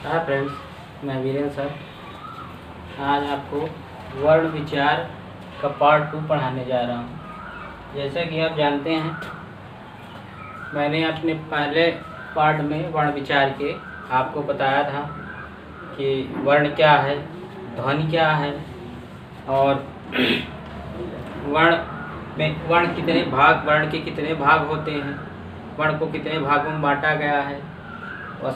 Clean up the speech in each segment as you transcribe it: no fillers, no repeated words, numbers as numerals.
Hi friends, मैं Virendra sir आज आपको वर्ण विचार का पार्ट 2 पढ़ाने जा रहा हूँ। जैसा कि आप जानते हैं, मैंने अपने पहले पार्ट में वर्ण विचार के आपको बताया था कि वर्ण क्या है, ध्वनि क्या है और वर्ण के कितने भाग होते हैं, वर्ण को कितने भागों में बांटा गया है और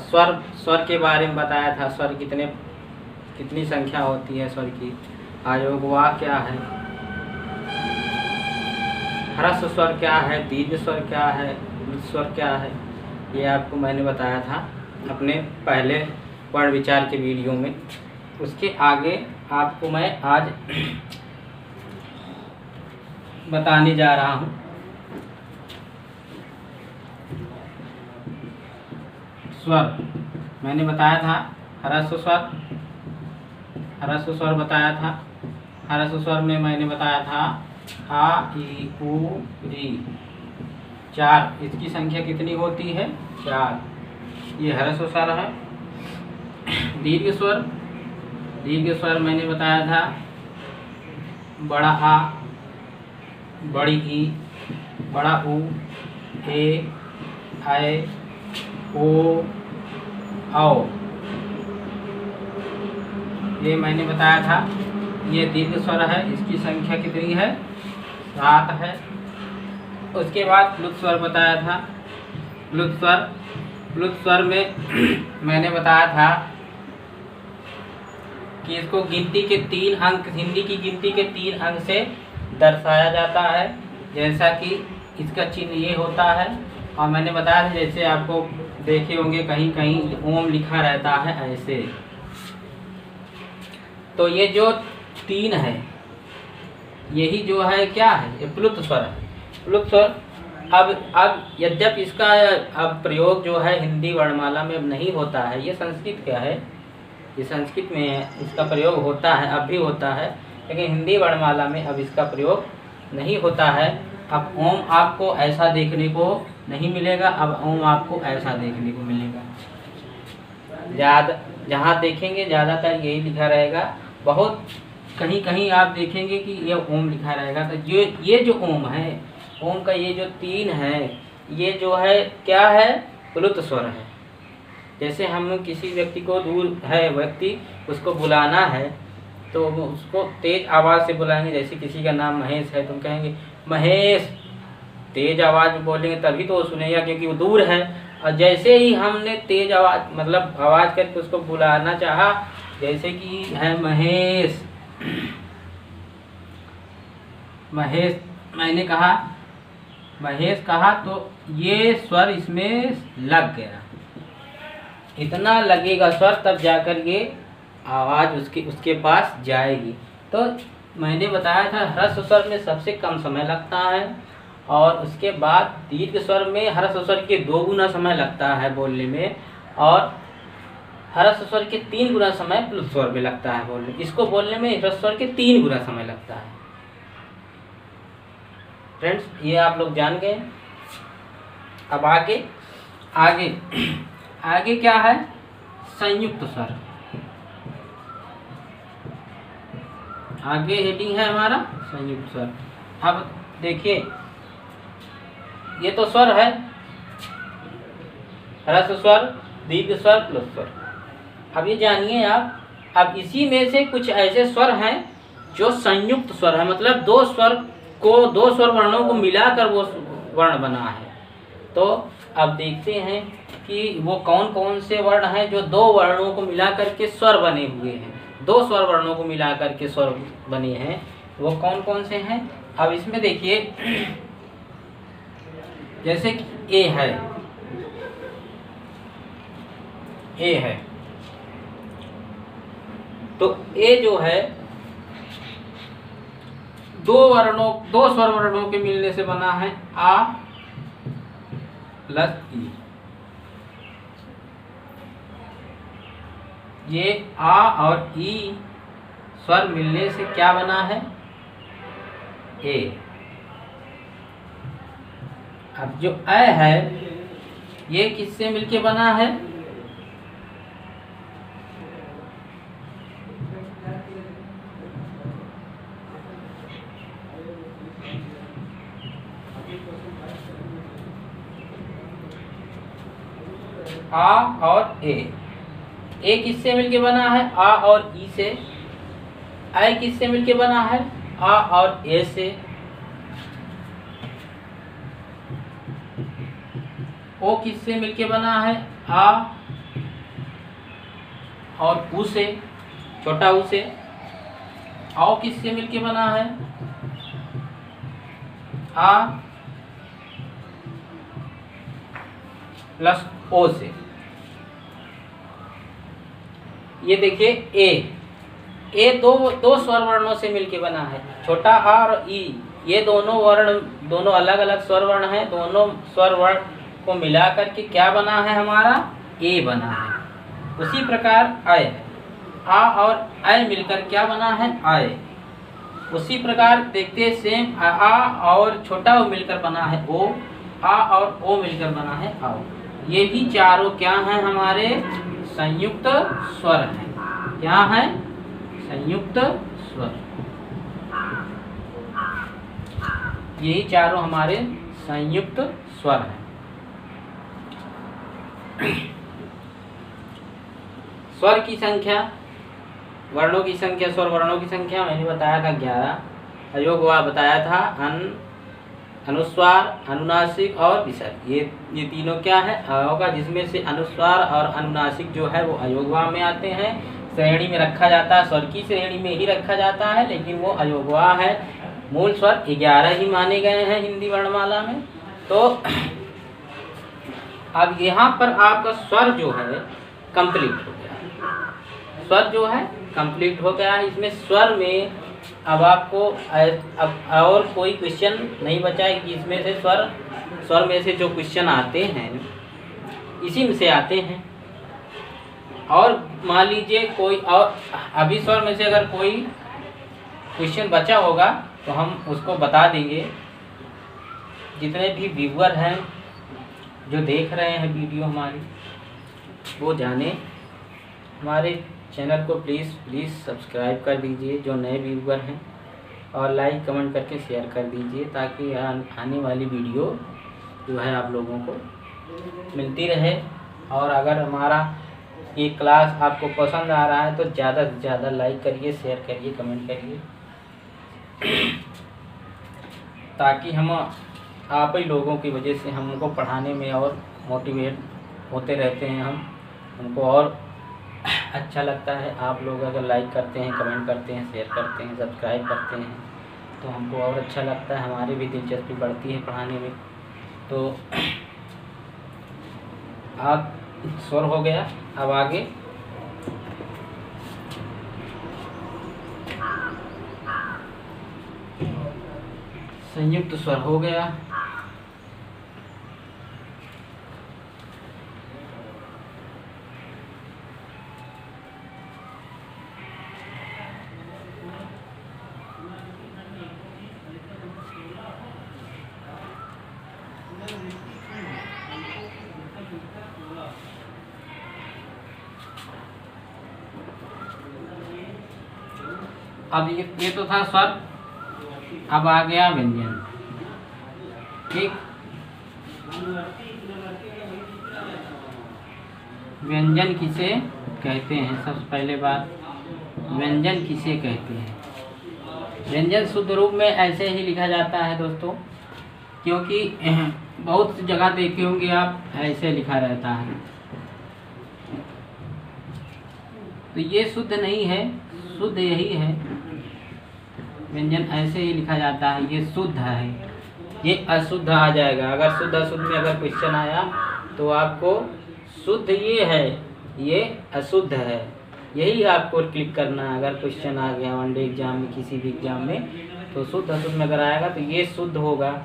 स्वर के बारे में बताया था। स्वर कितनी संख्या होती है स्वर की, आयोगवा क्या है, ह्रस्व स्वर क्या है, दीर्घ स्वर क्या है, लुप्त स्वर क्या है, ये आपको मैंने बताया था अपने पहले वर्ण विचार के वीडियो में। उसके आगे आपको मैं आज बताने जा रहा हूँ स्वर। मैंने बताया था ह्रस्व स्वर बताया था। ह्रस्व स्वर में मैंने बताया था आ ई उ री, 4। इसकी संख्या कितनी होती है? 4। ये ह्रस्व स्वर है। दीर्घ स्वर मैंने बताया था बड़ा आ, बड़ी ई, बड़ा ऊ, ए, ऐ, ओ, औ। ये मैंने बताया था, ये दीर्घ स्वर है। इसकी संख्या कितनी है? 7 है। उसके बाद लुप्त स्वर बताया था। लुप्त स्वर में मैंने बताया था कि इसको गिनती के 3 अंक, हिंदी की गिनती के 3 अंक से दर्शाया जाता है। जैसा कि इसका चिन्ह ये होता है और मैंने बताया था, जैसे आपको देखे होंगे कहीं कहीं ओम लिखा रहता है ऐसे। तो ये जो 3 है, यही जो है क्या है? ये प्लुत स्वर है। प्लुत स्वर अब यद्यप इसका अब प्रयोग जो है हिंदी वर्णमाला में अब नहीं होता है। ये संस्कृत क्या है, ये संस्कृत में इसका प्रयोग होता है, अब भी होता है, लेकिन हिंदी वर्णमाला में अब इसका प्रयोग नहीं होता है। अब ओम आपको ऐसा देखने को नहीं मिलेगा। अब ओम आपको ऐसा देखने को मिलेगा। जहाँ देखेंगे ज़्यादातर यही लिखा रहेगा। बहुत कहीं कहीं आप देखेंगे कि ये ओम लिखा रहेगा। तो ये जो ओम है, ओम का ये जो 3 है, ये जो है क्या है? प्लुत स्वर है। जैसे हम किसी व्यक्ति को, दूर है व्यक्ति, उसको बुलाना है तो उसको तेज आवाज़ से बुलाएंगे। जैसे किसी का नाम महेश है, तुम कहेंगे महेश, तेज आवाज़ में बोलेंगे तभी तो वो सुनेगा, क्योंकि वो दूर है। और जैसे ही हमने तेज आवाज़ मतलब आवाज़ करके उसको बुलाना चाहा, जैसे कि है महेश, मैंने कहा महेश कहा, तो ये स्वर इसमें लग गया। इतना लगेगा स्वर, तब जाकर ये आवाज़ उसके पास जाएगी। तो मैंने बताया था ह्रस्व स्वर में सबसे कम समय लगता है और उसके बाद दीर्घ स्वर में ह्रस्व स्वर के 2 गुना समय लगता है बोलने में, और ह्रस्व स्वर के 3 गुना समय प्लुत स्वर में लगता है बोलने। इसको बोलने में ह्रस्व स्वर के 3 गुना समय लगता है। फ्रेंड्स, ये आप लोग जान गए। अब आगे क्या है? संयुक्त स्वर। आगे हेडिंग है हमारा संयुक्त स्वर। अब देखिए, ये तो स्वर है, ह्रस्व स्वर, दीर्घ स्वर, प्लुत स्वर। अब ये जानिए आप, अब इसी में से कुछ ऐसे स्वर हैं जो संयुक्त स्वर है, मतलब 2 स्वर वर्णों को मिलाकर वो वर्ण बना है। तो अब देखते हैं कि वो कौन कौन से वर्ण हैं जो 2 वर्णों को मिलाकर के स्वर बने हुए हैं। 2 स्वर वर्णों को मिलाकर के स्वर बने हैं, वो कौन कौन से हैं? अब इसमें देखिए, जैसे कि ए है, तो ए जो है 2 स्वर वर्णों के मिलने से बना है, आ प्लस ई। ये आ और ई स्वर मिलने से क्या बना है? ए। अब जो अ है, ये किससे मिलके बना है? आ और ए किससे मिलके बना है? आ और ई से। ऐ किससे मिलके बना है? आ और ए से। ओ किससे मिलके बना है? आ और ऊ से, छोटा ऊ से। औ किससे मिलके बना है? आ प्लस ओ से। ये देखिए ए दो स्वर वर्णों से मिलके बना है। छोटा आ और ई, ये दोनों अलग अलग स्वर वर्ण हैं। दोनों स्वर वर्ण को मिला करके क्या बना है? हमारा ए बना है। उसी प्रकार आय, आ और आय मिलकर क्या बना है? आय। उसी प्रकार देखते हैं सेम, आ और छोटा ओ मिलकर बना है ओ, आ और ओ मिलकर बना है आओ। ये भी चारों क्या हैं? हमारे संयुक्त स्वर हैं। क्या है? संयुक्त स्वर। यही चारों हमारे संयुक्त स्वर हैं। स्वर की संख्या, वर्णों की संख्या, स्वर वर्णों की संख्या मैंने बताया था 11। अयोगवा बताया था अनुस्वार, अनुनासिक और विसर्ग। ये तीनों क्या है? अयोगा, जिसमें से अनुस्वार और अनुनासिक जो है वो अयोगवा में आते हैं। श्रेणी में रखा जाता है, स्वर की श्रेणी में ही रखा जाता है, लेकिन वो अयोगवा है। मूल स्वर 11 ही माने गए हैं हिंदी वर्णमाला में। तो अब यहाँ पर आपका स्वर जो है कंप्लीट हो गया। स्वर जो है कंप्लीट हो गया है। इसमें स्वर में अब आपको अब और कोई क्वेश्चन नहीं बचा है कि इसमें से स्वर में से जो क्वेश्चन आते हैं इसी में से आते हैं। और मान लीजिए कोई और अभी स्वर में से अगर कोई क्वेश्चन बचा होगा तो हम उसको बता देंगे। जितने भी व्यूअर हैं जो देख रहे हैं वीडियो हमारी, वो जाने। हमारे चैनल को प्लीज़ सब्सक्राइब कर दीजिए जो नए व्यूअर हैं, और लाइक कमेंट करके शेयर कर दीजिए, ताकि आने वाली वीडियो जो है आप लोगों को मिलती रहे। और अगर हमारा ये क्लास आपको पसंद आ रहा है तो ज़्यादा से ज़्यादा लाइक करिए, शेयर करिए, कमेंट करिए, ताकि हम आप ही लोगों की वजह से हमको पढ़ाने में और मोटिवेट होते रहते हैं। हमको और अच्छा लगता है। आप लोग अगर लाइक करते हैं, कमेंट करते हैं, शेयर करते हैं, सब्सक्राइब करते हैं तो हमको और अच्छा लगता है, हमारी भी दिलचस्पी बढ़ती है पढ़ाने में। तो आप स्वर हो गया। अब आगे संयुक्त स्वर हो गया। अब ये तो था स्वर। अब आ गया व्यंजन। ठीक, व्यंजन किसे कहते हैं? सबसे पहले बात, व्यंजन किसे कहते हैं? व्यंजन शुद्ध रूप में ऐसे ही लिखा जाता है दोस्तों, क्योंकि बहुत सी जगह देखे होंगे आप ऐसे लिखा रहता है, तो ये शुद्ध नहीं है। शुद्ध यही है, व्यंजन ऐसे ही लिखा जाता है। ये शुद्ध है, ये अशुद्ध आ जाएगा। अगर शुद्ध अशुद्ध में अगर क्वेश्चन आया तो आपको शुद्ध ये है, ये अशुद्ध है, यही आपको क्लिक करना है। अगर क्वेश्चन आ गया वनडे एग्जाम में, किसी भी एग्जाम में, तो शुद्ध अशुद्ध में अगर आएगा तो ये शुद्ध होगा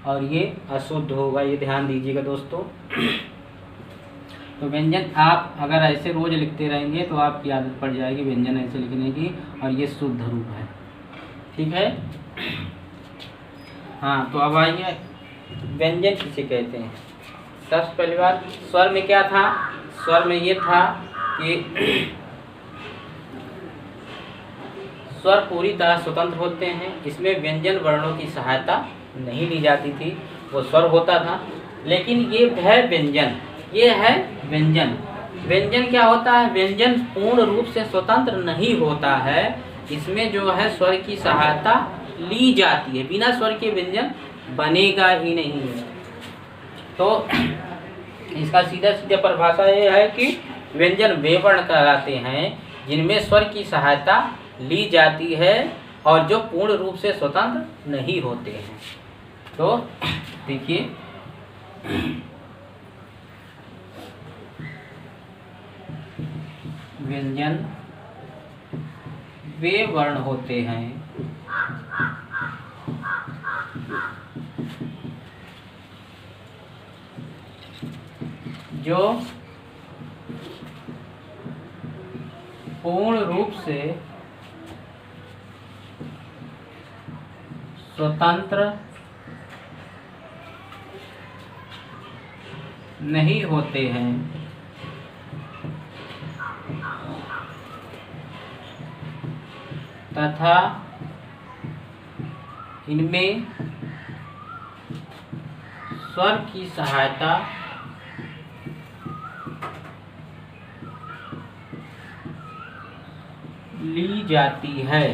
और ये अशुद्ध होगा। ये ध्यान दीजिएगा दोस्तों। तो व्यंजन आप अगर ऐसे रोज लिखते रहेंगे तो आपकी आदत पड़ जाएगी व्यंजन ऐसे लिखने की, और ये शुद्ध रूप है। ठीक है। हाँ, तो अब आइए व्यंजन किसे कहते हैं। सबसे पहली बात, स्वर में क्या था? स्वर में ये था कि स्वर पूरी तरह स्वतंत्र होते हैं। इसमें व्यंजन वर्णों की सहायता नहीं ली जाती थी, वो स्वर होता था। लेकिन ये है व्यंजन, ये है व्यंजन। व्यंजन क्या होता है? व्यंजन पूर्ण रूप से स्वतंत्र नहीं होता है, इसमें जो है स्वर की सहायता ली जाती है, बिना स्वर के व्यंजन बनेगा ही नहीं है। तो इसका सीधा सीधा परिभाषा ये है कि व्यंजन वे वर्ण कहलाते हैं जिनमें स्वर की सहायता ली जाती है और जो पूर्ण रूप से स्वतंत्र नहीं होते हैं। तो देखिए, व्यंजन वे वर्ण होते हैं जो पूर्ण रूप से स्वतंत्र नहीं होते हैं तथा इनमें स्वर की सहायता ली जाती है।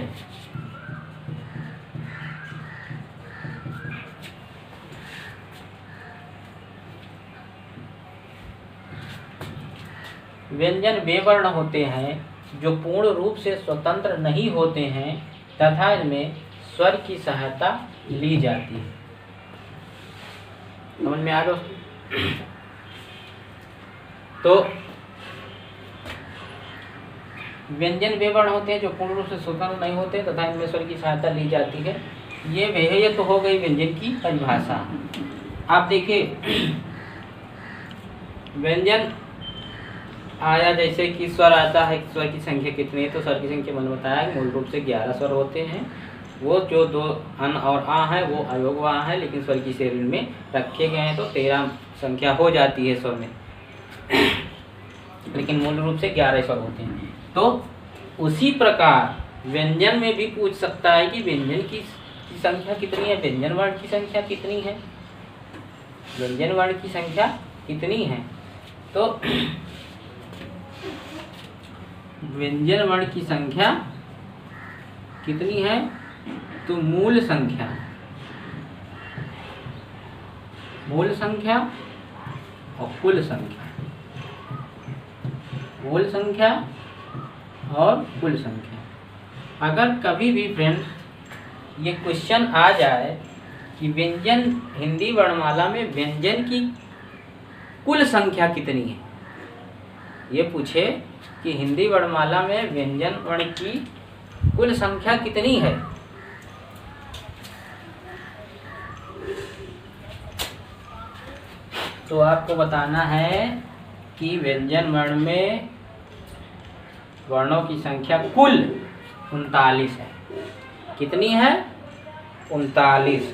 व्यंजन वे वर्ण होते हैं जो पूर्ण रूप से स्वतंत्र नहीं होते हैं तथा इनमें स्वर की सहायता ली जाती है। समझ में आ रहा? तो व्यंजन वे वर्ण होते हैं जो पूर्ण रूप से स्वतंत्र नहीं होते तथा इनमें स्वर की सहायता ली जाती है। ये तो हो गई व्यंजन की परिभाषा। आप देखिए, व्यंजन आया जैसे कि स्वर आता है, स्वर की संख्या कितनी है? तो स्वर की संख्या मैंने बताया मूल रूप से 11 स्वर होते हैं। वो जो 2 अन और आ है वो अयोग वहाँ है, लेकिन स्वर की श्रेणी में रखे गए हैं तो 13 संख्या हो जाती है स्वर में, लेकिन मूल रूप से 11 स्वर होते हैं। तो उसी प्रकार व्यंजन में भी पूछ सकता है कि व्यंजन की संख्या कितनी है, व्यंजन वर्ण की संख्या कितनी है, व्यंजन वर्ण की संख्या कितनी है। तो व्यंजन वर्ण की संख्या कितनी है? तो मूल संख्या और कुल संख्या, मूल संख्या और कुल संख्या। अगर कभी भी फ्रेंड ये क्वेश्चन आ जाए कि व्यंजन हिंदी वर्णमाला में व्यंजन की कुल संख्या कितनी है, ये पूछे कि हिंदी वर्णमाला में व्यंजन वर्ण की कुल संख्या कितनी है, तो आपको बताना है कि व्यंजन वर्ण में वर्णों की संख्या कुल 39 है। कितनी है? 39।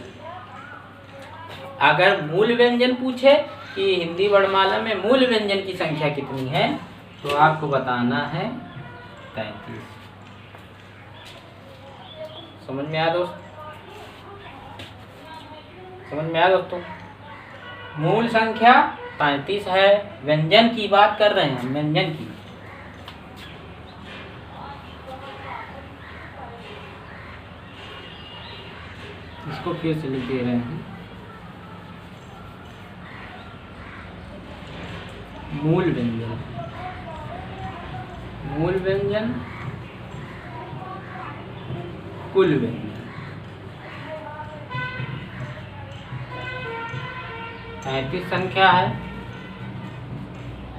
अगर मूल व्यंजन पूछे कि हिंदी वर्णमाला में मूल व्यंजन की संख्या कितनी है, तो आपको बताना है 33। समझ में आया दोस्त? समझ में आया दोस्तों? मूल संख्या 35 है। व्यंजन की बात कर रहे हैं, व्यंजन की। इसको फिर से लिख दे रहे हैं, मूल व्यंजन, मूल व्यंजन, कुल व्यंजन। 33 संख्या है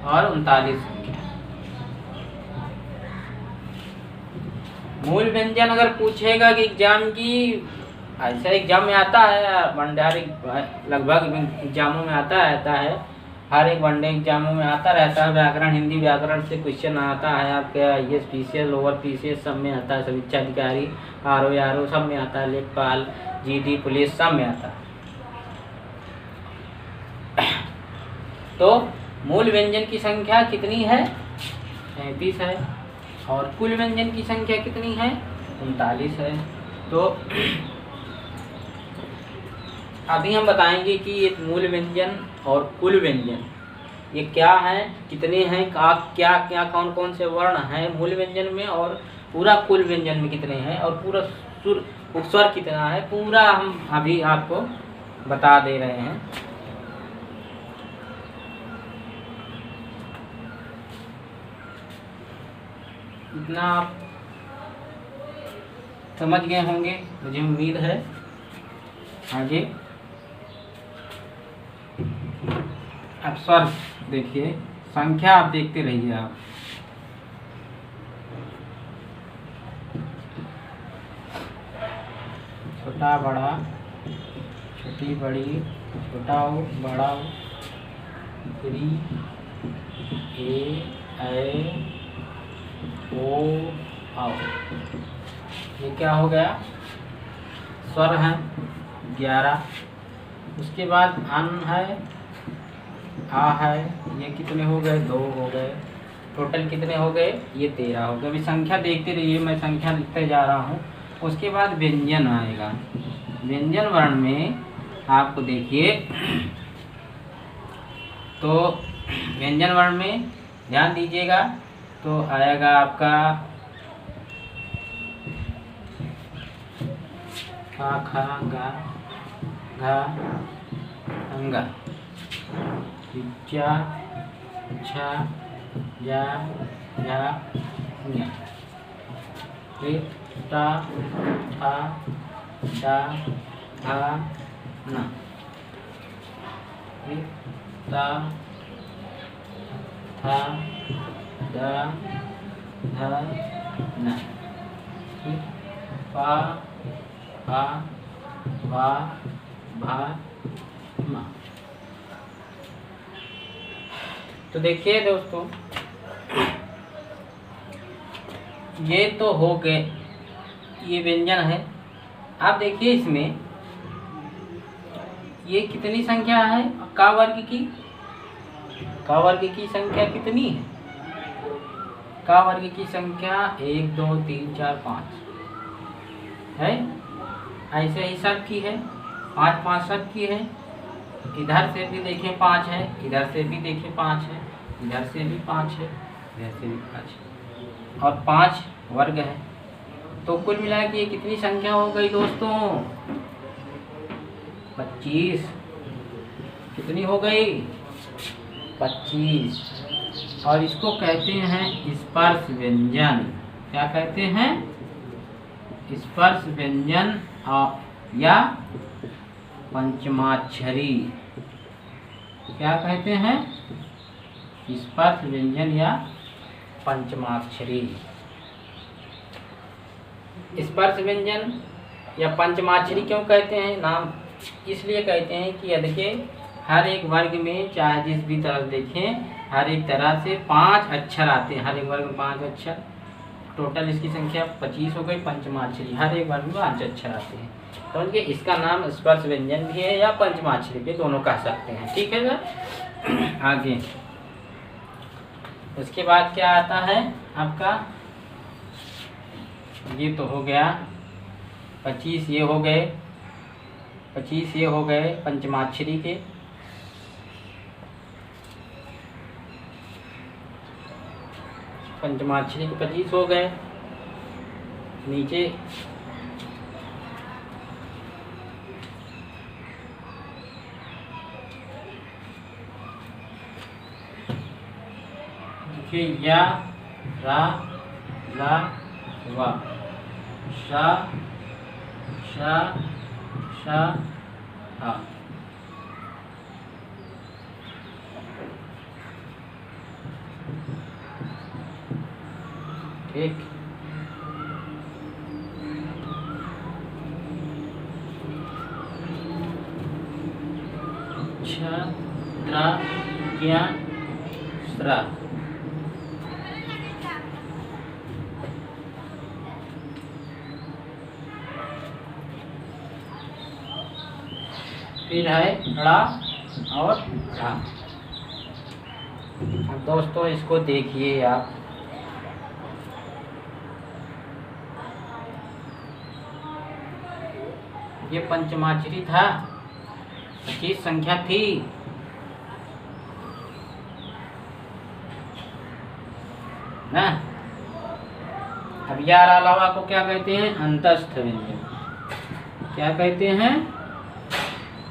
और 39 संख्या। मूल व्यंजन अगर पूछेगा कि एग्जाम की, ऐसा एग्जाम में आता है, भंडारी लगभग एग्जामों में आता रहता है, हर एक वनडे एग्जामों में आता रहता है। व्याकरण, हिंदी व्याकरण से क्वेश्चन आता है आपके, IAS PCS लोअर PCS सब में आता है, समीक्षा अधिकारी RO सब में आता है, लेखपाल GD पुलिस सब में आता है। तो मूल व्यंजन की संख्या कितनी है? 33 है। और कुल व्यंजन की संख्या कितनी है? 39 है। तो अभी हम बताएंगे कि ये मूल व्यंजन और कुल व्यंजन ये क्या है, कितने हैं, क्या क्या कौन कौन से वर्ण हैं मूल व्यंजन में, और पूरा कुल व्यंजन में कितने हैं, और पूरा सुर उपस्वर कितना है, पूरा हम अभी आपको बता दे रहे हैं। इतना आप समझ गए होंगे, मुझे उम्मीद है। आगे अब स्वर देखिए, संख्या आप देखते रहिए आप। छोटा बड़ा, छोटी बड़ी, छोटा हो बड़ा हो, री ए ओ आओ, ये क्या हो गया, स्वर हैं 11। उसके बाद अन है, आ है, ये कितने हो गए, 2 हो गए। टोटल कितने हो गए, ये 13 हो गए। अभी संख्या देखते रहिए, मैं संख्या लिखते जा रहा हूँ। उसके बाद व्यंजन आएगा। व्यंजन वर्ण में आपको देखिए, तो व्यंजन वर्ण में ध्यान दीजिएगा, तो आएगा आपका खा खा गा घा अंगा, चा छा या झा ञा, टा ठा डा धा ना, ता था दा धा ना, पा फा वा भा मा। तो देखिए दोस्तों, ये तो हो गए, ये व्यंजन है। आप देखिए इसमें ये कितनी संख्या है, का वर्ग की संख्या कितनी है, का वर्ग की संख्या 1 2 3 4 5 है। ऐसे ही सब की है, 5 5 सब की है। इधर से भी देखें 5 है, इधर से भी देखें 5 है, इधर से भी 5 है, इधर से भी 5 है, और 5 वर्ग है। तो कुल मिला के ये कितनी संख्या हो गई दोस्तों, 25। कितनी हो गई, 25। और इसको कहते हैं स्पर्श व्यंजन। क्या कहते हैं, स्पर्श व्यंजन या पंचमाक्षरी। क्या कहते हैं, स्पर्श व्यंजन या पंचमाक्षरी। स्पर्श व्यंजन या पंचमाक्षरी क्यों कहते हैं, नाम इसलिए कहते हैं कि देखिए हर एक वर्ग में, चाहे जिस भी तरफ देखें, हर एक तरह से 5 अक्षर आते हैं। हर एक वर्ग में 5 अक्षर, टोटल इसकी संख्या 25 हो गई। पंचमाक्षरी, हर एक वर्ग में 5 अक्षर आते हैं, तो उनके इसका नाम स्पर्श व्यंजन भी है या पंचमाक्षरी भी, दोनों कह सकते हैं। ठीक है ना। आगे उसके बाद क्या आता है आपका, ये तो हो गया 25, ये हो गए 25, ये हो गए पंचमाक्षरी के। पंचमाक्षरी के 25 हो गए। नीचे देखिए, या रा ला वा, शा शा शा हा। ठीक, छ त्रा ज्ञा स्रा। फिर है ड़ा और ढा। अब दोस्तों इसको देखिए आप, ये पंचमाक्षरी था, 25 संख्या थी। ना। अब यार अलावा को क्या कहते हैं? अंतस्थ व्यंजन। क्या कहते हैं?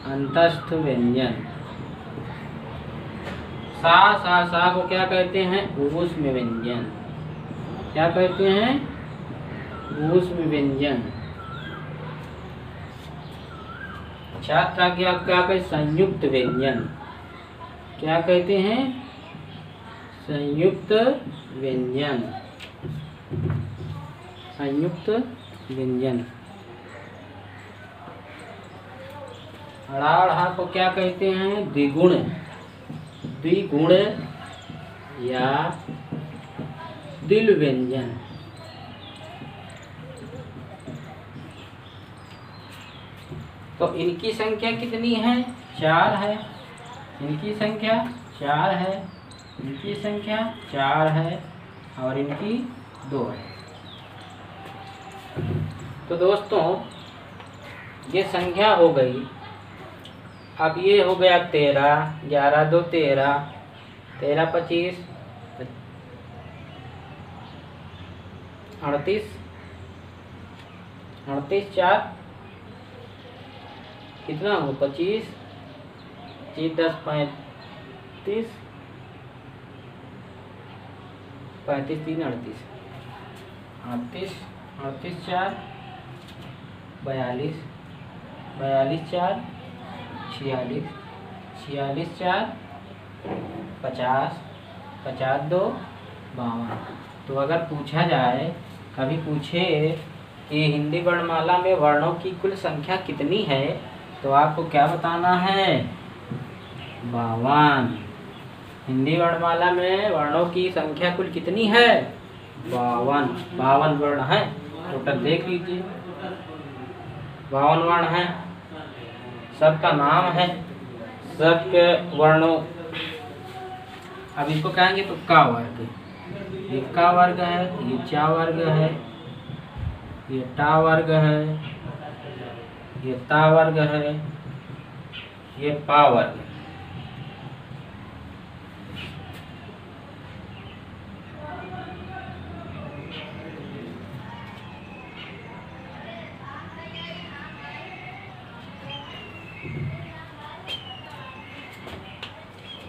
अंतस्थ व्यंजन। सा को क्या कहते हैं? ऊष्म व्यंजन। क्या कहते हैं? ऊष्म व्यंजन। छात्र क्या कहते? संयुक्त व्यंजन। क्या कहते हैं? संयुक्त व्यंजन। संयुक्त व्यंजन। अड़ा को क्या कहते हैं? द्विगुण। द्विगुण या दिल व्यंजन। तो इनकी संख्या कितनी है? 4 है। इनकी संख्या 4 है। इनकी संख्या 4 है और इनकी 2 है। तो दोस्तों ये संख्या हो गई। अब ये हो गया 13, 11 2 13, 13 25 38, 38 4 कितना हो? 25, 10 35, 35 3 38, 38 38 4 42, 42 4 46, 46 4 50, 50 2 52। तो अगर पूछा जाए, कभी पूछे कि हिंदी वर्णमाला में वर्णों की कुल संख्या कितनी है, तो आपको क्या बताना है? 52। हिंदी वर्णमाला में वर्णों की संख्या कुल कितनी है? 52। 52 वर्ण है टोटल। देख लीजिए 52 वर्ण है। सबका नाम है, सबके वर्णों। अब इसको कहेंगे तो का वर्ग। ये का वर्ग है, ये चा वर्ग है, ये टा वर्ग है, ये ता वर्ग है, ये पा वर्ग है।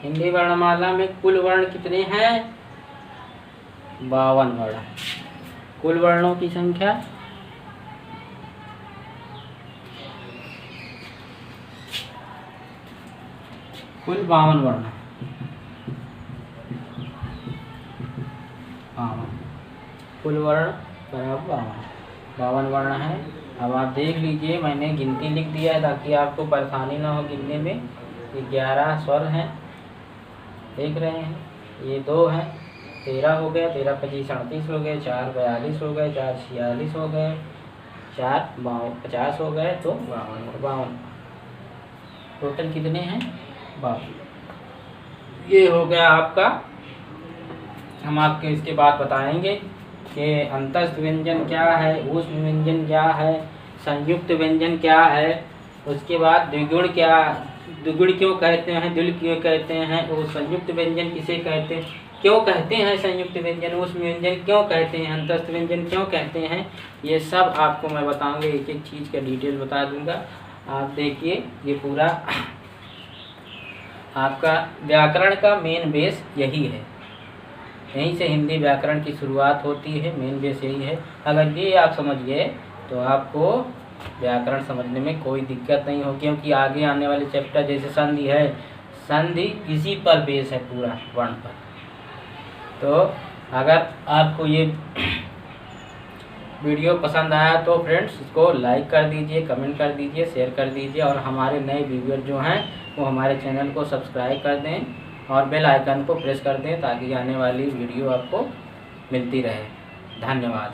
हिंदी वर्णमाला में कुल वर्ण कितने हैं? 52 वर्ण। कुल वर्णों की संख्या कुल 52 वर्ण। 52 कुल वर्ण बराबर 52 वर्ण है। अब आप देख लीजिए, मैंने गिनती लिख दिया है ताकि आपको परेशानी ना हो गिनने में। ये 11 स्वर हैं, देख रहे हैं। ये 2 हैं, 13 हो गया, 13 25 38 हो गए, 4 42 हो गए, 4 46 हो गए, 4 50 हो गए, तो 52। टोटल कितने हैं? 52। ये हो गया आपका। हम आपको इसके बाद बताएंगे कि अंतस्थ व्यंजन क्या है, ऊष्म व्यंजन क्या है, संयुक्त व्यंजन क्या है। उसके बाद द्विगुण क्या, द्विगुण क्यों कहते हैं, दिल क्यों कहते हैं, वो संयुक्त व्यंजन किसे कहते हैं, क्यों कहते हैं संयुक्त व्यंजन, ऊष्म व्यंजन क्यों कहते हैं, अंतस्थ व्यंजन क्यों कहते हैं। ये सब आपको मैं बताऊंगा, एक एक चीज़ का डिटेल बता दूंगा। आप देखिए, ये पूरा आपका व्याकरण का मेन बेस यही है। यहीं से हिंदी व्याकरण की शुरुआत होती है, मेन बेस यही है। अगर ये आप समझ गए तो आपको व्याकरण समझने में कोई दिक्कत नहीं हो, क्योंकि आगे आने वाले चैप्टर जैसे संधि है, संधि इसी पर बेस है पूरा, वर्ण पर। तो अगर आपको ये वीडियो पसंद आया तो फ्रेंड्स इसको लाइक कर दीजिए, कमेंट कर दीजिए, शेयर कर दीजिए, और हमारे नए व्यूअर जो हैं वो हमारे चैनल को सब्सक्राइब कर दें और बेल आइकन को प्रेस कर दें ताकि आने वाली वीडियो आपको मिलती रहे। धन्यवाद।